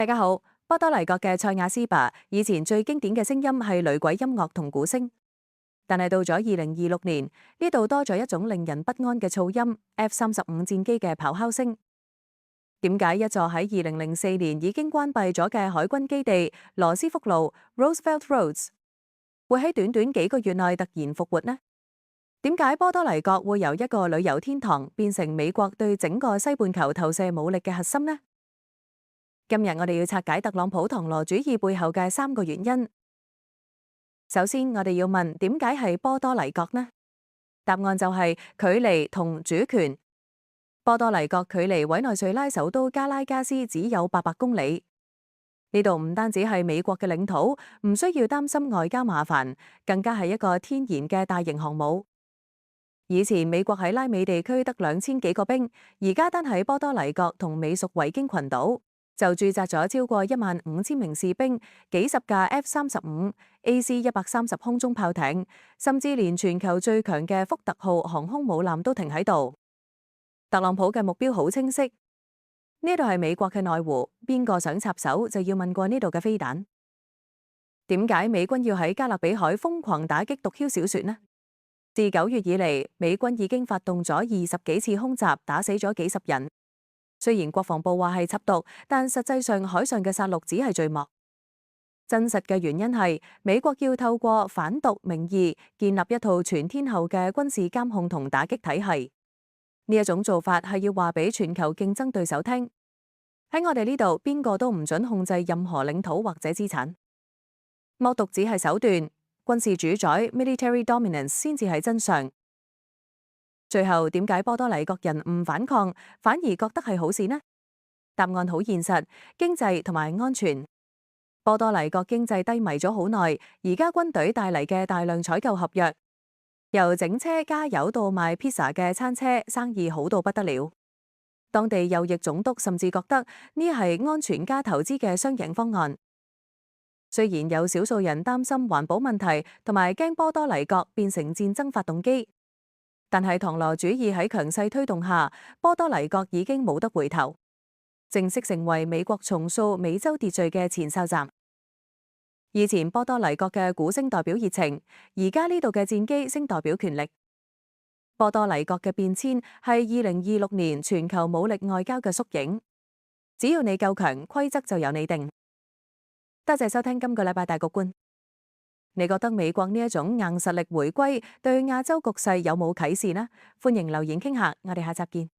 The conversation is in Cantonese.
大家好，波多黎各嘅塞亞斯巴以前最經典嘅聲音係雷鬼音樂同鼓聲，但係到咗2026年，呢度多咗一種令人不安嘅噪音 F-35戰機嘅咆哮聲。點解一座喺2004年已經關閉咗嘅海軍基地羅斯福路 Roosevelt Roads 會喺短短幾個月內突然復活呢？點解波多黎各會由一個旅遊天堂變成美國對整個西半球投射武力嘅核心呢？今日我哋要拆解特朗普螳螂主義背後嘅3個原因。首先，我哋要問點解係波多黎各呢？答案就係距離同主權。波多黎各距離委內瑞拉首都加拉加斯只有800公里。呢度唔單止係美國嘅領土，唔需要擔心外交麻煩，更加係一個天然嘅大型航母。以前美國喺拉美地區得2000幾個兵，而家單喺波多黎各同美屬維京群島就駐紮咗超過15000名士兵，幾十架 F-35、AC-130空中炮艇，甚至連全球最強嘅福特號航空母艦都停喺度。特朗普嘅目標好清晰，呢度係美國嘅內湖，邊個想插手就要問過呢度嘅飛彈。點解美軍要喺加勒比海瘋狂打擊毒梟小船呢？自9月以嚟，美軍已經發動咗20幾次空襲，打死咗幾十人。雖然國防部話係緝毒，但實際上海上嘅殺戮只係序幕。真實嘅原因係美國要透過反毒名義建立一套全天候嘅軍事監控同打擊體系。呢一種做法係要話俾全球競爭對手聽，喺我哋呢度邊個都唔准控制任何領土或者資產。剝毒只係手段，軍事主宰 military dominance 先至係真相。最後，點解波多黎各人唔反抗，反而覺得係好事呢？答案好現實，經濟同埋安全。波多黎各經濟低迷咗好耐，而家軍隊帶嚟嘅大量採購合約，由整車加油到賣披薩嘅餐車，生意好到不得了。當地右翼總督甚至覺得呢係安全加投資嘅雙贏方案。雖然有少數人擔心環保問題，同埋驚波多黎各變成戰爭發動機。但係螳螂主義喺強勢推動下，波多黎各已經冇得回頭，正式成為美國重塑美洲秩序嘅前哨站。以前波多黎各嘅鼓聲代表熱情，而家呢度嘅戰機聲代表權力。波多黎各嘅變遷係2026年全球武力外交嘅縮影。只要你夠強，規則就由你定。多謝收聽今個禮拜大局觀。你覺得美國呢一種硬實力回歸對亞洲局勢有冇啟示呢？歡迎留言傾下，我哋下集見。